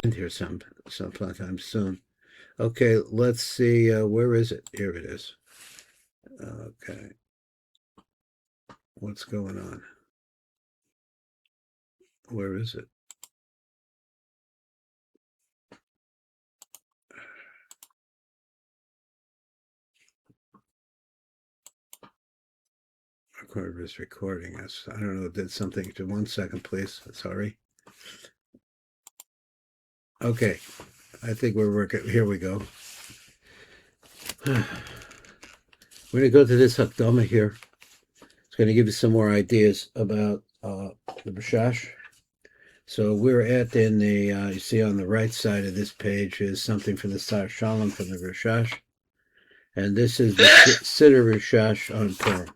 in here sometime soon. Okay, let's see. Where is it? Here it is. Okay, what's going on? Where is it? Recorder is recording us. I don't know. Did something to 1 second, please. Sorry. Okay, I think we're working. Here we go. We're going to go to this Hakdama here. It's going to give you some more ideas about the Rashash. So we're in the, you see on the right side of this page is something from the Shalom from the Rashash. And this is the Sidur Rashash on Purim.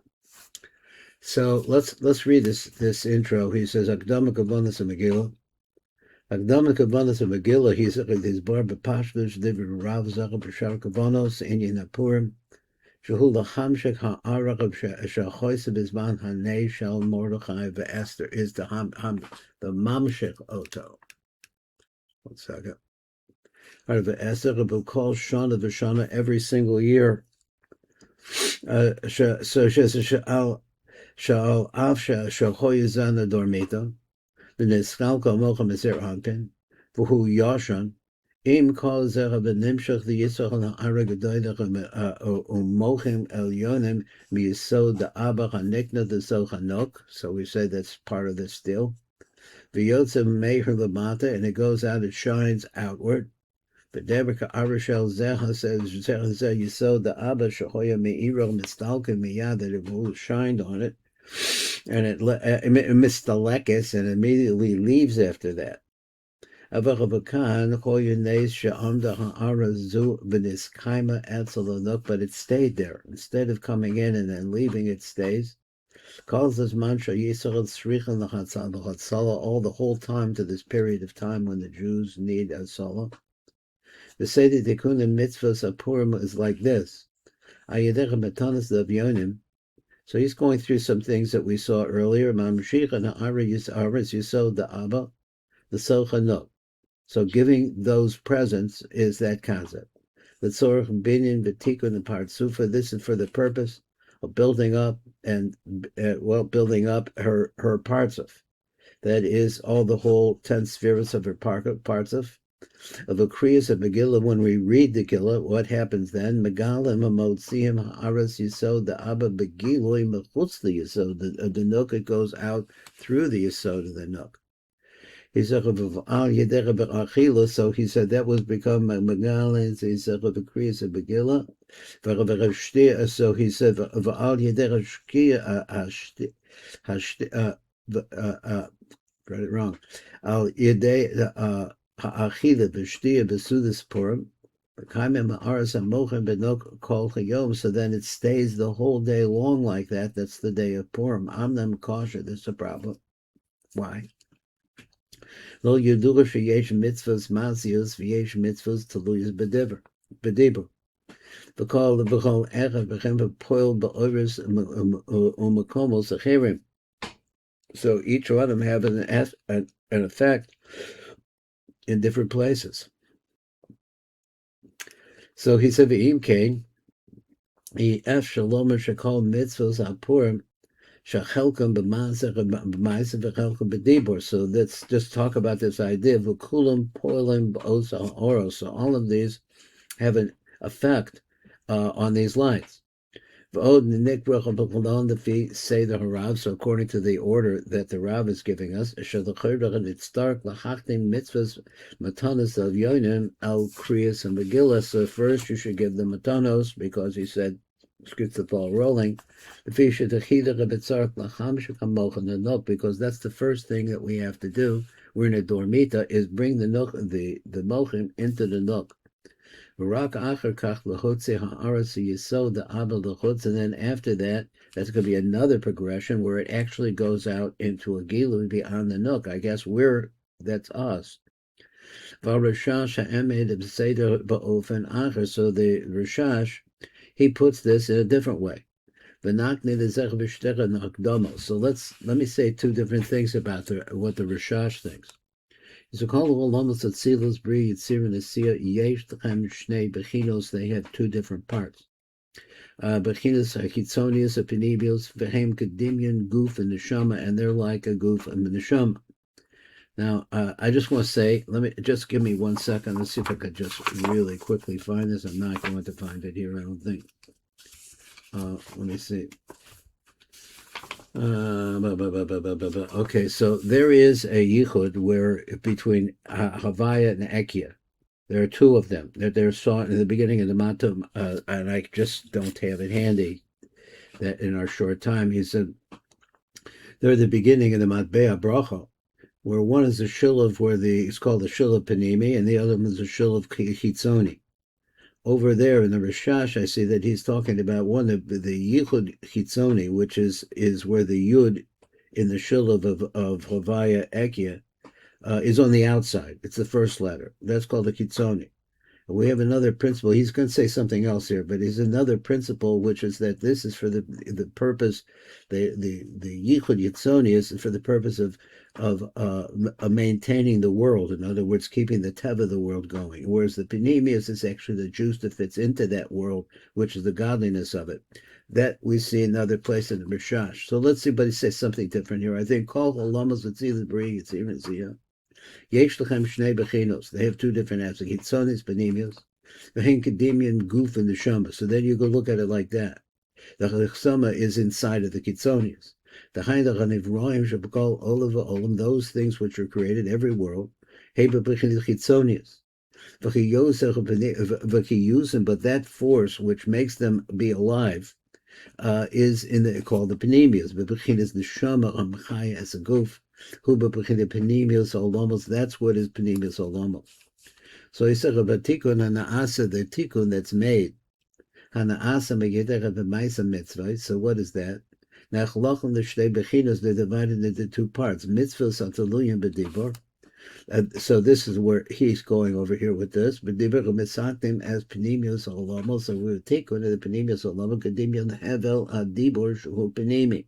So let's read this intro. He says, Akdama Kavanas Megillah. Akdama Kavanas Megillah, he's his bar b'pashtush divrei Rav Zachar b'shar Kavanos Inyan Purim. Shehu l'hamshek ha'arach she'achoyse b'zman hanei shel Mordechai ve'Esther is the mamshek oto. 1 second. Ve'Esther b'kol shana v'shana every single year. So she says she'al av she'achoyezana dormita v'neschal kol mocha mezer anpin v'hu yashan im kol zera v'nimshach v'yitzach ha'ara gedoydach u'mochim elyonim miyisod da'aba ha'nikna d'so chanok. So we say that's part of this deal. V'yotze meher lamata, and it goes out, it shines outward. But Deborah Arashel Zeha says Yisod the Abba Shahoya Meiro Mistalka Miyad, that it will shined on it, and it mistalekes and immediately leaves after that. But it stayed there. Instead of coming in and then leaving, it stays. Calls this mantra Yisrael Sricha L'Chatzala all the whole time to this period of time when the Jews need a Salah. The Seder Tikkun and Mitzvahs of Purim is like this. Ayedecha Matanas Davyonim. So he's going through some things that we saw earlier. Mamshich and Ha'ara Yisod the Abba, the Sochanot. So giving those presents is that concept. The Tzorach Binyan V'Tikkun and Partsufa. This is for the purpose of building up and building up her partsuf. That is all the whole 10 spheres of her partsuf. Of a kriyas of Megillah, when we read the Megillah, what happens then? Megalim Amotziim Ha'aras Yisod the Abba Begiloi Mechutz the Yisod. The Nook, it goes out through the Yisod of the Nook. He said so he said that was become Megalim. He said of a kriyas of Megillah. So he said V'al Yedera Shkia got it wrong. Al Yedei Ha'achila b'shtia b'sudas Purim, b'kaimim ha'aras ha'mochem b'nok kol chayom. So then it stays the whole day long like that. That's the day of Purim. Amnam kosher. That's a problem. Why? Lo yedura sheyesh mitzvahs mazios v'yesh mitzvahs teluyas b'dibur. V'kol echad b'chem v'poil b'oris u'makomos achirim. So each one of them have an effect in different places. So he said, "V'im kain, ef shalom shekol mitzvos apurim shachelkom b'maaseh v'chelkom b'dibur." So let's just talk about this idea. V'kulam poilim b'osa oros. So all of these have an effect on these lines. V'od nikbrach b'kolon defi say the Harav. So according to the order that the Rav is giving us, shadachirach and it's stark lahachtim mitzvahs matanos of yonim al kriyas and Megillah. So first you should give the matanos, because he said, gets the ball rolling. Because that's the first thing that we have to do. We're in a dormita, is bring the mochim into the nook. And then after that, that's going to be another progression where it actually goes out into a gilu beyond the nook. I guess that's us. So the Rashash, he puts this in a different way. So let me say two different things about what the Rashash thinks. So called Olamas Atzilas Bri Yitzir and Asiya Yesh Tchem Shnei Bechinos. They have two different parts. Bechinos Chitonius, Penimius, Vehem Kedimian, Goof, and Neshama, and they're like a goof and the Neshama. Now, I just want to say, let me just give me 1 second. Let's see if I could just really quickly find this. I'm not going to find it here, I don't think. Let me see. Okay, so there is a yichud where between Havaya and Ekia. There are two of them. They're sought in the beginning of the Matam, and I just don't have it handy. That in our short time, he said they're the beginning of the Matbea Bracha, where one is a shulav it's called the shulav Penimi, and the other one is a shulav Chitzoni. Over there in the Rashash, I see that he's talking about one of the Yichud Chitzoni, which is where the Yud in the shulav of Havaya Ekia is on the outside. It's the first letter. That's called the Chitzoni. We have another principle. He's going to say something else here, but there's another principle, which is that this is for the purpose, the Yichud Yitzoni is for the purpose of maintaining the world. In other words, keeping the teva of the world going. Whereas the Penimius is actually the juice that fits into that world, which is the godliness of it. That we see another place in the Rashash. So let's see, but he says something different here. I think call Olamas Tzila Bri Yitzir and Ziyah. Yesh Lechem Shnei Bechinos. They have two different apps. Hitzonis, Penimius. Vehen Kedimian, Goof, and the Shamba. So then you go look at it like that. The Chama is inside of the Kitzonius. The Hainach Hanivroim Shabakal Olava Olam, those things which are created, every world. Heba Bechin Chitzonius. But that force which makes them be alive is called the Penimius. Bechin is the Shama Amchaya as a goof. Penimius Olamos. That's what is Penimius Olamos. So he said about Tikkun Hanaasa, the Tikkun that's made. Hanaasa Megedech B'Maisa Mitzvah. So what is that? Now Chalachim the Shtei Bechinos, they're divided into two parts. Mitzvahs Ataluyim B'Dibor. So this is where he's going over here with this. B'Dibor Mitzaktim as Penimius Olamos. So we're Tikkun the Penimius Olamos Kedimion Hevel Adibor Shu Penimi.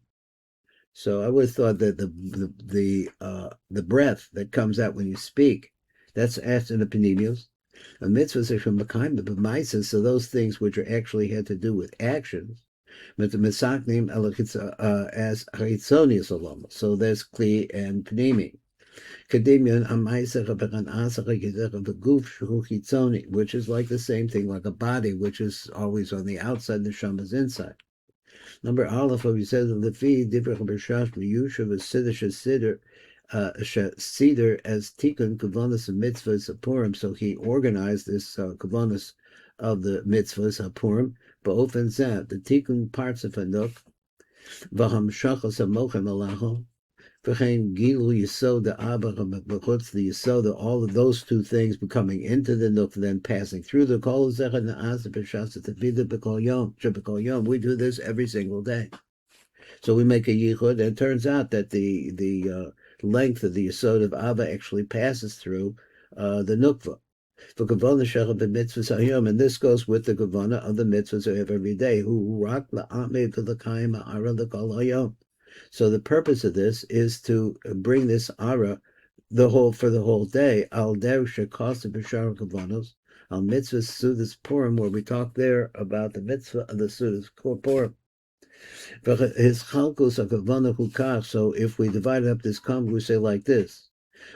So I would have thought that the breath that comes out when you speak, that's asked in the Penimius. A mitzvahs are from Mekayim b'maisa, so those things which are actually had to do with actions, but the misaknim as chitzonius alama. So there's kli and Penimi. Kadimion amaisa chaberan asach v'guf shu chitzoni, which is like the same thing, like a body which is always on the outside, the shama's inside. Number Aleph, we said the Lefi Divrach Rashash Miyushav Sidur Sidur as Tikkun Kavanas of Mitzvahs Purim. So he organized this Kavanas of the Mitzvahs Purim. Ba'ofen Zeh, the Tikkun parts of Hanuk, Vaham Shachas Hamochem Alaho, V'chein Gilu Yisod the Abba B'chutz the Yisod, all of those two things becoming into the Nuk, then passing through the Kol Zechad Na'az B'Shas Tefida B'Kol Yom Sheb'Kol Yom. We do this every single day. So we make a yichud, and it turns out that the length of the Yisod of Abba actually passes through the Nukva. For Kavana Shechad B'Mitzvahs Hayom, and this goes with the Kavana of the mitzvahs we have every day. Who rak la'ameh v'l'kayim ha'ara l'kol hayom. So the purpose of this is to bring this ara for the whole day. Al der shekasa b'shar kavanos al mitzvah sudas purim, where we talk there about the mitzvah of the sudas purim. His chalkus of kavana hukach. So if we divide up this comment, we say like this: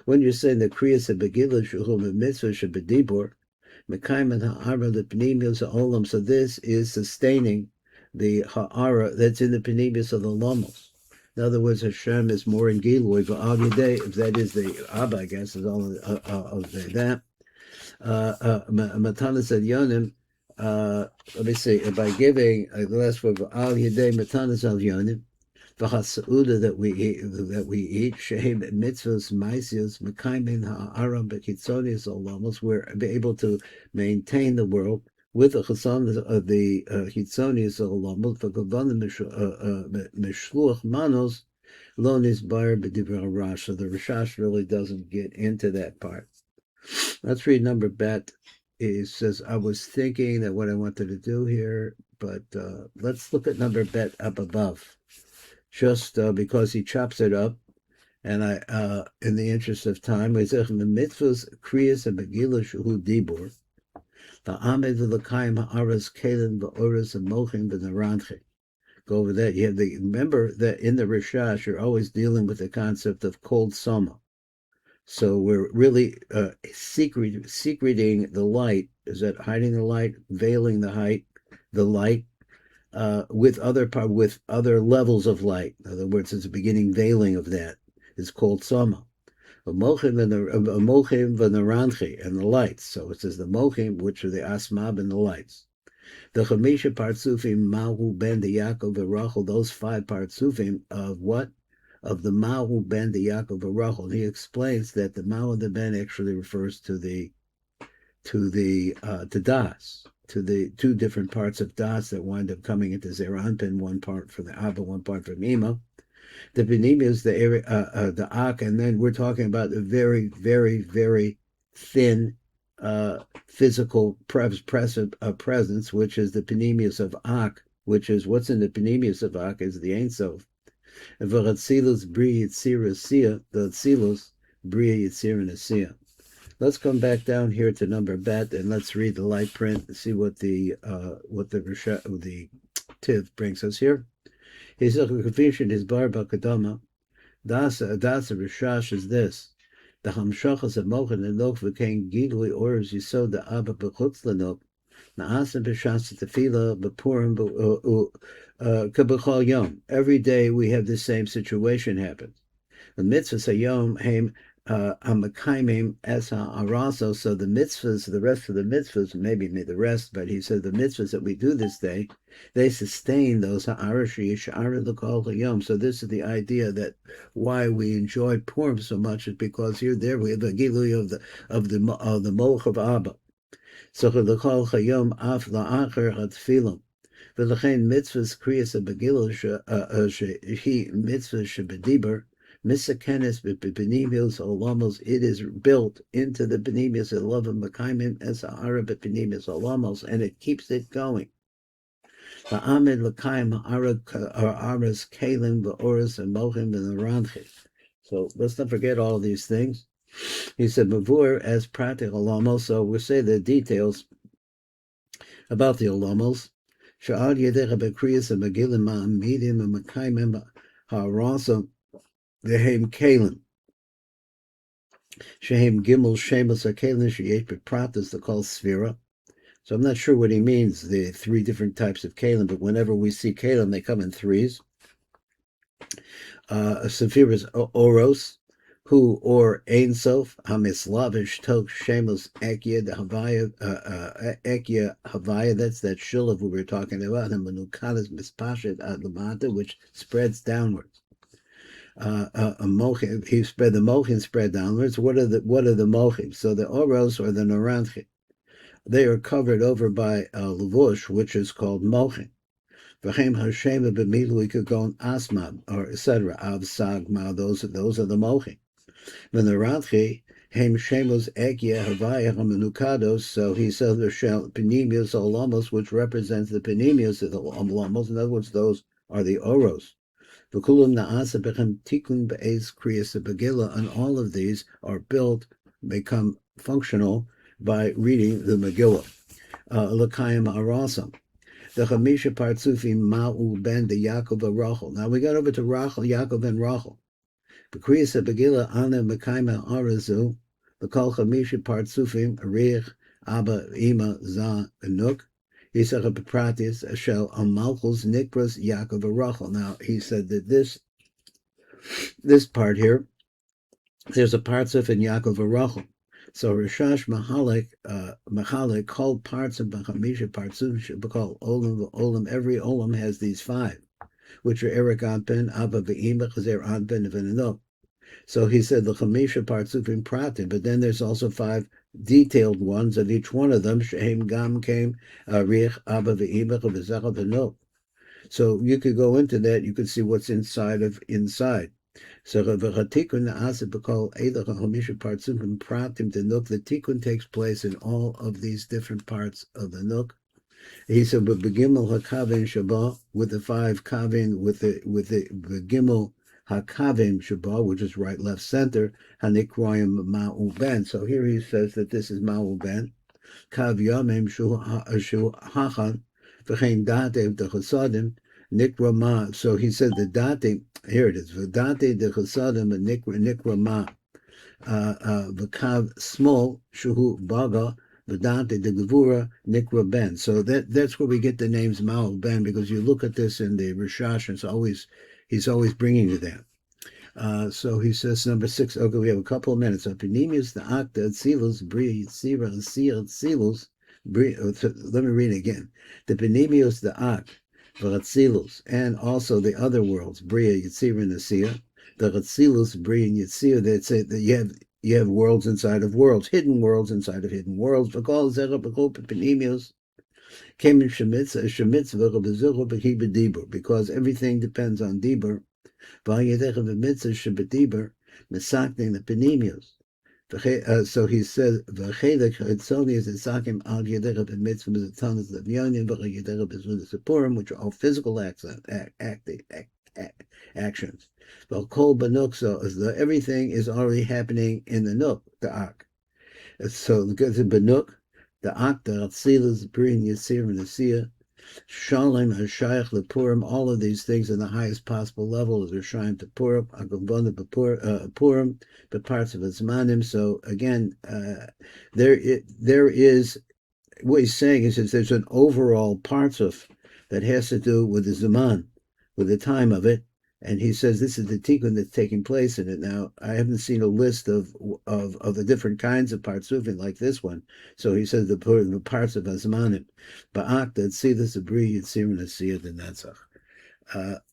when you're saying the kriyas of begillah shuhum mitzvah shebedibur mekayim and ha'ara the penimius olam. So this is sustaining the ha'ara that's in the penimius of the lomos. In other words, Hashem is more in Gilui, but al yedei, if that is the Abba, I guess, is all of that. Matanas Yonim, let me see, by giving the last word, al yedei Matanas al Yonim, v'hasauda that we eat, shehem mitzvahs maisios, mekaymin ha'aram b'kitzonius olamos, we're able to maintain the world with the chassan of the chitzonius olamos, v'kavanim mishluach manos lo nisbar b'divrei Rash. So the Rashash really doesn't get into that part. Let's read number bet. It says, I was thinking that what I wanted to do here, but let's look at number bet up above. Just because he chops it up And in the interest of time, we say the mitzvahs kriyas and megillah shuhu dibur, the amed v'lakayim ha'aras kelen v'oras and mochin v'naranche. Go over that. You have remember that in the Rashash, you're always dealing with the concept of cold summer. So we're really secreting the light. Is that hiding the light, veiling the light with other levels of light? In other words, it's a beginning veiling of that. It's called summer. A mochim and the ranchi and the lights. So it says the mochim, which are the asmab and the lights. The chamisha partsufim mahu ben de Yaakov v'Rachel. Those 5 partsufim of what? Of the mahu ben de Yaakov v'Rachel. He explains that the mahu and the ben actually refers to das, to the 2 different parts of das that wind up coming into Zeranpin, 1 part from the Abba, 1 part from Ima. The Penimiut is the area, the Ak, and then we're talking about a very, very, very thin physical presence, which is the Penimiut of Ak, which is what's in the Penimiut of Ak is the Ein Sof. And v'Ratzilus bri yitzir asiyah, the Tzilus bri yitzir and asiyah. Let's come back down here to number bet and let's read the light print and see what the Tiv brings us here. His confusion is bar bakadama. Das Rashash is this: the hamshachas of mochin and nok v'kein gilui ors yisod the abba b'chutz lenok na'asim b'shas tefila b'purim kab'chol yom. Every day we have the same situation happen. The mitzvahs hayom heim hamakaimim es ha'araso. So the mitzvahs, the rest of the mitzvahs, maybe the rest, but he said the mitzvahs that we do this day, they sustain those ha'arashi yishara l'kol hayom. So this is the idea that why we enjoy Purim so much is because there we have the gilui of the molch of Abba. So l'kol hayom af la'acher hatfilim. V'lechein mitzvahs kriyas abagillah shehi mitzvah shebediber. Misakenes b'penimius olamos. It is built into the penimius of love of makaimim as ha'ara b'penimius olamos, and it keeps it going. Va'amid l'kaim ha'aras kalim v'oras and mochim v'naranchim. So let's not forget all of these things. He said mavur as pratik olamos. So we'll say the details about the olamos. Sha'ad yedecha b'kriyas and megilim ma'amidim and makaimim ha'arasa. The Heim Kalim. Shehem Gimel Shemus HaKalim Sheyesh Bepratas, they're called Sphira. So I'm not sure what he means, the 3 different types of Kalim, but whenever we see Kalim, they come in 3s. Sphira is Oros, who or Ein Sof, Hamislavish Tok Shemus Ekya, the Havaya, Ekya Havaya, that's that Shulav we were talking about, and Manukalas Mispashet Adlamata, which spreads downwards. He spread the mochin spread downwards. What are the mochim? So the oros or the naranchi, they are covered over by a levush, which is called mochin. V'chem hashema b'milu ikagon asmab or etc. Av sagma. Those are the mochin. The naranchi hem shemos ekya havaya hamenukados. So he says the penimius olamos, which represents the penimius of the olamos. In other words, those are the oros. And all of these are built, become functional by reading the Megillah. L'kayim arasam. The Chamisha Partsufim Ma'u ben de Yaakov Rachel. Now we got over to Rachel, Yaakov and Rachel. B'kriyas Begillah Ana Mekayma Arazu. L'kol Chamisha Partsufim Arich Abba Ima Za Anuk. He said Bepratis Shel Amalchus Nikras Yaakov Rachel. Now he said that this part here, there's a partsuf in Yaakov Rachel. So Rashash Mahalik called parts of Bachamisha partsuf should be called Olam. Every Olam has these 5, which are Erik Anpen, Abba Ve'ima, Chazer Anpen, Venanok. So he said the Chamisha partsuf in Pratim, but then there's also 5 detailed ones of each one of them. Shehem Gam came Rich Abba Ve'ima Chazer Venok. So you could go into that. You could see what's inside. So the tikkun takes place in all of these different parts of the nook. He said, but begimel hakavin shabbat with the 5 kavin with the gimel Hakavim Shaba, which is right, left, center, Hanikroyim Ma'u Ben. So here he says that this is Ma'u Ben. Kav Yamim Shu Hachan, V'chein Date de Chasadim, Nikra Ma. So he said the Date, here it is, V'date de Chasadim, and Nikra Ma. V'kav small, Shuhu Baga, V'date de Gevura, Nikra Ben. So that's where we get the names Ma'u Ben, because you look at this in the Rashash, he's always bringing you that. So he says, number 6, okay, we have a couple of minutes. Penimiut the Akta, Tzilus, Bri, Sira, Sir, Tzilus, Bri, let me read it again. The Penimiut the Ak, V'Ratzilus, and also the other worlds, Bria, Yitzira, and Asir, the Ratzilus, Bria, and Yitzir, they say that you have worlds inside of worlds, hidden worlds inside of hidden worlds. V'kol Zera B'chol Penimiut came in Shemitz, because everything depends on Dibur. So he says, which are all physical actions. Everything is already happening in the Nook, the Ak. So the Banuk, the Ak, the Atzilus, the Brin, Yisir, and the Sia, Shalom, Hashayach, the Purim, all of these things in the highest possible level is Rishayim to Purim, Purim, but parts of Zmanim. So again, there is, what he's saying is that there's an overall parts of that has to do with the Zman, with the time of it. And he says this is the tikkun that's taking place in it. Now, I haven't seen a list of the different kinds of partsufim like this one. So he says the parts of Azmanim. Ba'ak, that see this abri, Yitzir, and Asiyah, the Netzach.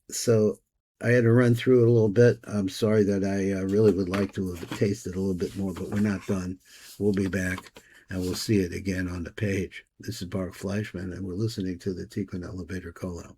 So I had to run through it a little bit. I'm sorry that I really would like to have tasted a little bit more, but we're not done. We'll be back, and we'll see it again on the page. This is Baruch Fleischman, and we're listening to the Tikkun Elevator Kol El.